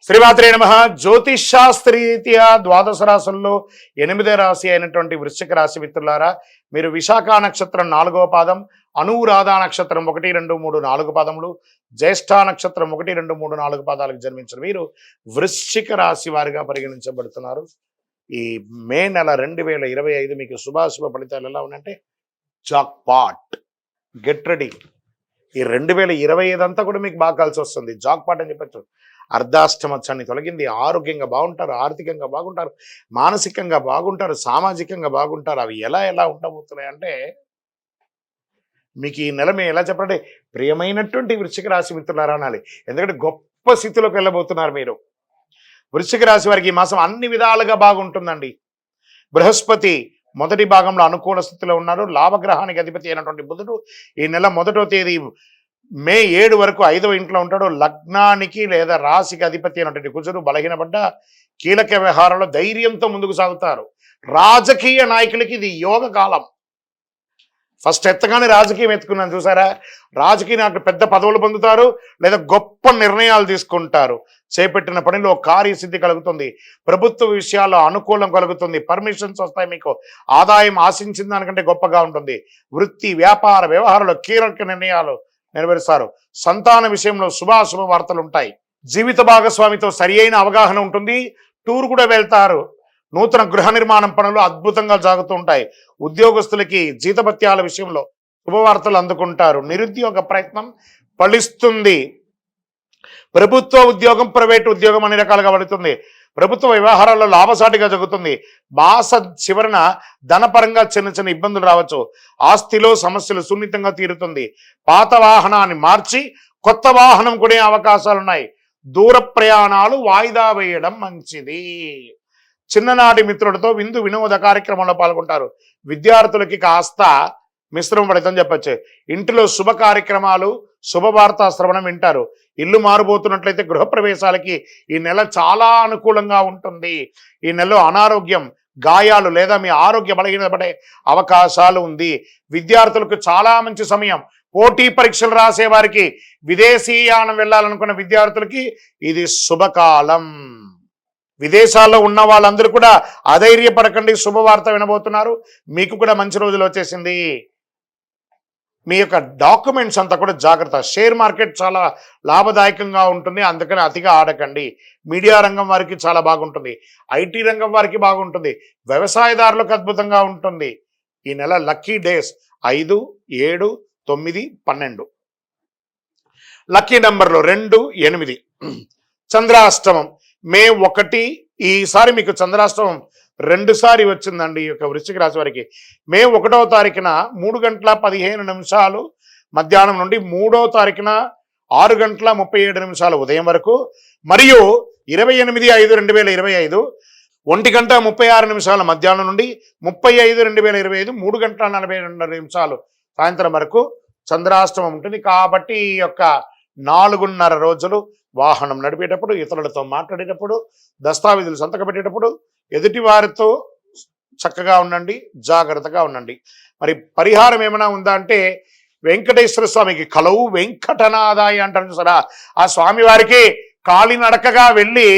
శ్రీమాత్రే నమః. జ్యోతిషాస్త్రరీత్యా ద్వాదశ రాశుల్లో 8వ రాశి అయినటువంటి వృశ్చిక రాశి మిత్రులారా, మీరు విశాఖ నక్షత్రం 4వ పాదం, అనురాధ నక్షత్రం 1, 2, 3, 4 పాదములు, జ్యేష్ఠ నక్షత్రం 1, 2, 3, 4 పాదాలకు జన్మించిన మీరు వృశ్చిక రాశి వారిగా పరిగణించబడుతున్నారు. ఈ మే నెల 2025 మీకు శుభాశుభ ఫలితాలు ఎలా ఉన్నాయంటే జాక్ పాట్, గెట్ రెడీ. ఈ 2025 అంతా కూడా మీకు బాగా కలిసి వస్తుంది. జాక్ పాట్ అని చెప్పచ్చు. అర్ధాష్టమచ్చాన్ని తొలగింది. ఆరోగ్యంగా బాగుంటారు, ఆర్థికంగా బాగుంటారు, మానసికంగా బాగుంటారు, సామాజికంగా బాగుంటారు. అవి ఎలా ఉండబోతున్నాయి అంటే మీకు ఈ నెల మేము ఎలా చెప్పాలంటే ప్రియమైనటువంటి వృశ్చిక రాశి మిత్రులారా అనాలి. ఎందుకంటే గొప్ప స్థితిలోకి వెళ్ళబోతున్నారు మీరు. వృశ్చిక రాశి వారికి ఈ మాసం అన్ని విధాలుగా బాగుంటుందండి. బృహస్పతి మొదటి భాగంలో అనుకూల స్థితిలో ఉన్నారు. లాభగ్రహానికి అధిపతి అయినటువంటి బుధుడు ఈ నెల 1వ తేదీ మే 7 వరకు 5వ ఇంట్లో ఉంటాడు. లగ్నానికి లేదా రాశికి అధిపతి అయినటువంటి కుజుడు బలహీనపడ్డ కీలక వ్యవహారంలో ధైర్యంతో ముందుకు సాగుతారు. రాజకీయ నాయకులకి ఇది యోగ కాలం. ఫస్ట్ ఎత్తగానే రాజకీయం ఎత్తుకున్నాను చూసారా. రాజకీయ నాయకులు పెద్ద పదవులు పొందుతారు లేదా గొప్ప నిర్ణయాలు తీసుకుంటారు. చేపట్టిన పనిలో కార్యసిద్ధి కలుగుతుంది. ప్రభుత్వ విషయాల్లో అనుకూలం కలుగుతుంది. పర్మిషన్స్ వస్తాయి. మీకు ఆదాయం ఆశించిన దానికంటే గొప్పగా ఉంటుంది. వృత్తి వ్యాపార వ్యవహారాల్లో కీలక నిర్ణయాలు నెరవేరుస్తారు. సంతాన విషయంలో శుభాశుభ వార్తలు ఉంటాయి. జీవిత భాగస్వామితో సరి అయిన అవగాహన ఉంటుంది. టూర్ కూడా వెళ్తారు. నూతన గృహ నిర్మాణం పనులు అద్భుతంగా సాగుతూ ఉంటాయి. ఉద్యోగస్తులకి జీతభత్యాల విషయంలో శుభవార్తలు అందుకుంటారు. నిరుద్యోగ ప్రయత్నం ఫలిస్తుంది. ప్రభుత్వ ఉద్యోగం ప్రైవేటు ఉద్యోగం అన్ని రకాలుగా పడుతుంది. ప్రభుత్వ వ్యవహారాల్లో లాభసాటిగా జరుగుతుంది. మాస చివరన ధనపరంగా చిన్న ఇబ్బందులు రావచ్చు. ఆస్తిలో సమస్యలు సున్నితంగా తీరుతుంది. పాత వాహనాన్ని మార్చి కొత్త వాహనం కొనే అవకాశాలున్నాయి. దూర ప్రయాణాలు వాయిదా వేయడం మంచిది. చిన్ననాటి మిత్రులతో విందు వినోద కార్యక్రమంలో పాల్గొంటారు. విద్యార్థులకి కాస్త మిశ్రమ ఫలితం చెప్పచ్చు. ఇంటిలో శుభ కార్యక్రమాలు శుభవార్తా శ్రవణం వింటారు. ఇల్లు మారుబోతున్నట్లయితే గృహప్రవేశాలకి ఈ నెల చాలా అనుకూలంగా ఉంటుంది. ఈ నెలలో అనారోగ్యం, గాయాలు లేదా మీ ఆరోగ్య బలహీనపడే అవకాశాలు ఉంది. విద్యార్థులకు చాలా మంచి సమయం. పోటీ పరీక్షలు రాసే వారికి, విదేశీయానం వెళ్ళాలనుకున్న విద్యార్థులకి ఇది శుభకాలం. విదేశాల్లో ఉన్న వాళ్ళందరూ కూడా అధైర్యపడకండి. శుభవార్త వినబోతున్నారు. మీకు కూడా మంచి రోజులు వచ్చేసింది. మీ యొక్క డాక్యుమెంట్స్ అంతా కూడా జాగ్రత్త. షేర్ మార్కెట్ చాలా లాభదాయకంగా ఉంటుంది. అందుకని అతిగా ఆడకండి. మీడియా రంగం వారికి చాలా బాగుంటుంది. ఐటీ రంగం వారికి బాగుంటుంది. వ్యవసాయదారులకు అద్భుతంగా ఉంటుంది. ఈ నెల లక్కీ డేస్ 5, 7, 9, 12. లక్కీ నెంబర్లు 2, 8. చంద్రాష్టమం మే 1. ఈసారి మీకు చంద్రాష్టమం 2 సారి వచ్చిందండి. ఈ యొక్క వృశ్చిక రాశి వారికి మే 1వ తారీఖున 3:15 మధ్యాహ్నం నుండి 3వ తారీఖున 6:37 ఉదయం వరకు, మరియు 28/5/2025 1:36 మధ్యాహ్నం నుండి 30/5/2025 3:42 సాయంత్రం వరకు చంద్రాష్టమం ఉంటుంది. కాబట్టి ఈ యొక్క 4.5 రోజులు వాహనం నడిపేటప్పుడు, ఇతరులతో మాట్లాడేటప్పుడు, దస్తావేజులు సంతకం పెట్టేటప్పుడు ఎదుటి వారితో చక్కగా ఉండండి, జాగ్రత్తగా ఉండండి. మరి పరిహారం ఏమైనా ఉందా అంటే వెంకటేశ్వర స్వామికి కలవు వెంకటనాదాయ అంటారు చూసారా. ఆ స్వామి వారికి కాలినడకగా వెళ్ళి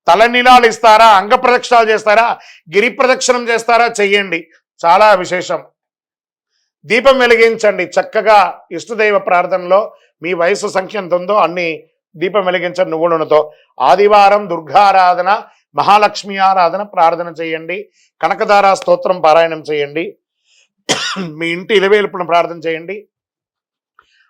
తలనీలాలు ఇస్తారా, అంగ ప్రదక్షిణాలు చేస్తారా, గిరి ప్రదక్షిణం చేస్తారా, చెయ్యండి. చాలా విశేషం. దీపం వెలిగించండి. చక్కగా ఇష్టదైవ ప్రార్థనలో మీ వయసు సంఖ్య ఎంత ఉందో అన్ని దీపం వెలిగించండి నువ్వుల నూనెతో. ఆదివారం దుర్గారాధన, మహాలక్ష్మి ఆరాధన ప్రార్థన చేయండి. కనకదార స్తోత్రం పారాయణం చేయండి. మీ ఇంటి ఇలవేల్పును ప్రార్థన చేయండి.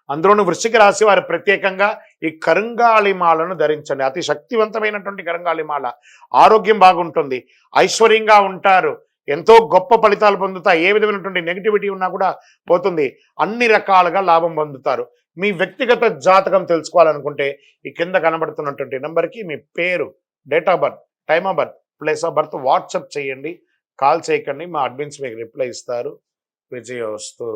అందులోనూ వృశ్చిక రాశి వారు ప్రత్యేకంగా ఈ కరుంగాళిమాలను ధరించండి. అతి శక్తివంతమైనటువంటి కరుంగాళిమాల. ఆరోగ్యం బాగుంటుంది, ఐశ్వర్యంగా ఉంటారు, ఎంతో గొప్ప ఫలితాలు పొందుతాయి. ఏ విధమైనటువంటి నెగిటివిటీ ఉన్నా కూడా పోతుంది. అన్ని రకాలుగా లాభం పొందుతారు. మీ వ్యక్తిగత జాతకం తెలుసుకోవాలనుకుంటే ఈ కింద కనబడుతున్నటువంటి నెంబర్కి మీ పేరు, date of birth, time of birth, place of birth WhatsApp చేయండి. కాల్ చేయకండి. మా అడ్మిన్స్ మీకు రిప్లై ఇస్తారు. విజయోస్తు.